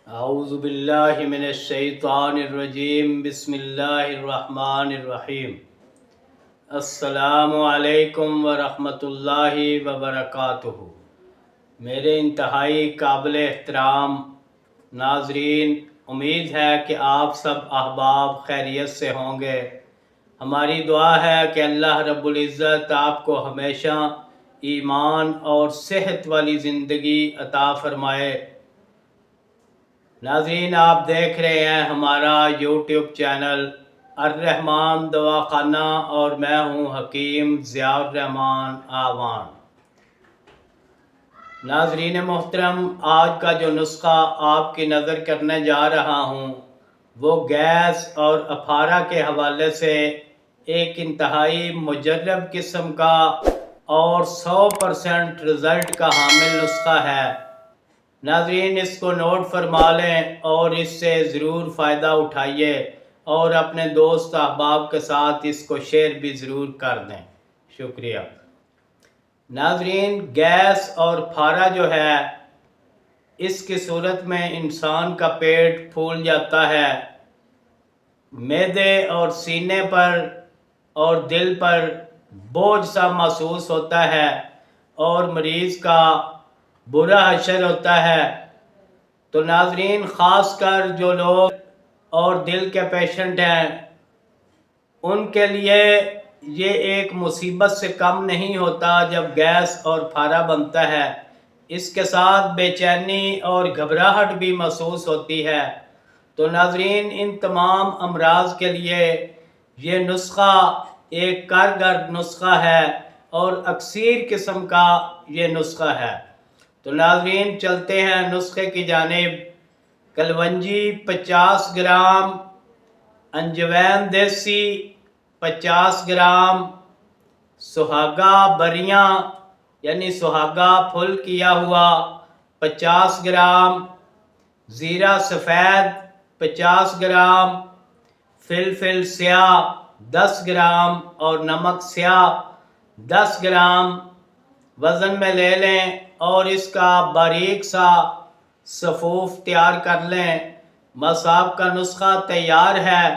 اعوذ باللہ من الشیطان الرجیم بسم اللہ الرحمن الرحیم۔ السلام علیکم ورحمۃ اللہ وبرکاتہ۔ میرے انتہائی قابل احترام ناظرین، امید ہے کہ آپ سب احباب خیریت سے ہوں گے۔ ہماری دعا ہے کہ اللہ رب العزت آپ کو ہمیشہ ایمان اور صحت والی زندگی عطا فرمائے۔ ناظرین، آپ دیکھ رہے ہیں ہمارا یوٹیوب چینل الرحمان دواخانہ اور میں ہوں حکیم ضیاء الرحمان آوان۔ ناظرین محترم، آج کا جو نسخہ آپ کی نظر کرنے جا رہا ہوں وہ گیس اور افارہ کے حوالے سے ایک انتہائی مجرب قسم کا اور 100% رزلٹ کا حامل نسخہ ہے۔ ناظرین، اس کو نوٹ فرما لیں اور اس سے ضرور فائدہ اٹھائیے اور اپنے دوست احباب کے ساتھ اس کو شیئر بھی ضرور کر دیں۔ شکریہ۔ ناظرین، گیس اور پھارا جو ہے اس کی صورت میں انسان کا پیٹ پھول جاتا ہے، معدے اور سینے پر اور دل پر بوجھ سا محسوس ہوتا ہے اور مریض کا برا حشر ہوتا ہے۔ تو ناظرین، خاص کر جو لوگ اور دل کے پیشنٹ ہیں ان کے لیے یہ ایک مصیبت سے کم نہیں ہوتا جب گیس اور پھارا بنتا ہے۔ اس کے ساتھ بے چینی اور گھبراہٹ بھی محسوس ہوتی ہے۔ تو ناظرین، ان تمام امراض کے لیے یہ نسخہ ایک کارگر نسخہ ہے اور اکثیر قسم کا یہ نسخہ ہے۔ تو ناظرین، چلتے ہیں نسخے کی جانب۔ کلونجی 50 گرام، انجوین دیسی 50 گرام، سہاگا بریاں یعنی سہاگا پھل کیا ہوا 50 گرام، زیرہ سفید 50 گرام، فلفل سیاہ 10 گرام اور نمک سیاہ 10 گرام وزن میں لے لیں اور اس کا باریک سا صفوف تیار کر لیں۔ بس آپ کا نسخہ تیار ہے۔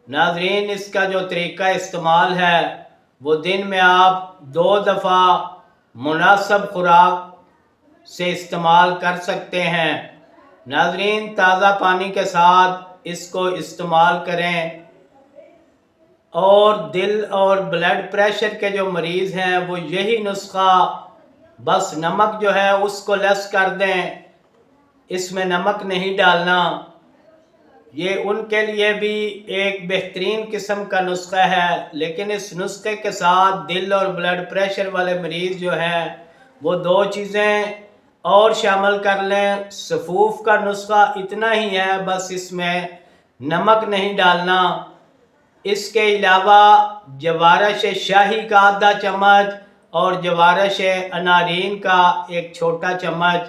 ناظرین، اس کا جو طریقہ استعمال ہے وہ دن میں آپ 2 دفعہ مناسب خوراک سے استعمال کر سکتے ہیں۔ ناظرین، تازہ پانی کے ساتھ اس کو استعمال کریں اور دل اور بلڈ پریشر کے جو مریض ہیں وہ یہی نسخہ بس نمک جو ہے اس کو لیس کر دیں، اس میں نمک نہیں ڈالنا۔ یہ ان کے لیے بھی ایک بہترین قسم کا نسخہ ہے، لیکن اس نسخے کے ساتھ دل اور بلڈ پریشر والے مریض جو ہیں وہ 2 چیزیں اور شامل کر لیں۔ صفوف کا نسخہ اتنا ہی ہے، بس اس میں نمک نہیں ڈالنا۔ اس کے علاوہ جوارش شاہی کا آدھا چمچ اور جوارش انارین کا 1 چھوٹا چمچ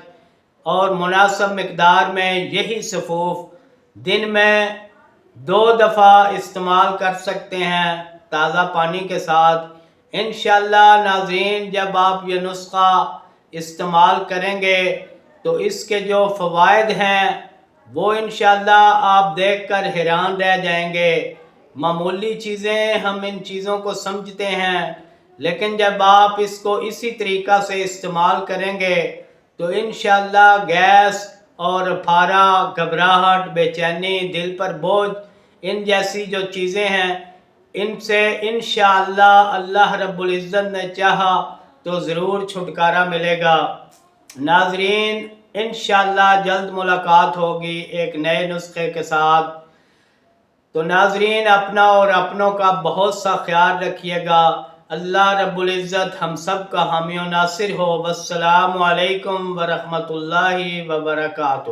اور مناسب مقدار میں یہی صفوف دن میں 2 دفعہ استعمال کر سکتے ہیں تازہ پانی کے ساتھ۔ انشاءاللہ ناظرین، جب آپ یہ نسخہ استعمال کریں گے تو اس کے جو فوائد ہیں وہ انشاءاللہ آپ دیکھ کر حیران رہ جائیں گے۔ معمولی چیزیں ہم ان چیزوں کو سمجھتے ہیں، لیکن جب آپ اس کو اسی طریقہ سے استعمال کریں گے تو انشاءاللہ گیس اور پھارا، گھبراہٹ، بے چینی، دل پر بوجھ، ان جیسی جو چیزیں ہیں ان سے انشاءاللہ اللہ رب العزت نے چاہا تو ضرور چھٹکارا ملے گا۔ ناظرین، انشاءاللہ جلد ملاقات ہوگی ایک نئے نسخے کے ساتھ۔ تو ناظرین، اپنا اور اپنوں کا بہت سا خیال رکھیے گا۔ اللہ رب العزت ہم سب کا حامی و ناصر ہو۔ والسلام علیکم ورحمۃ اللہ وبرکاتہ۔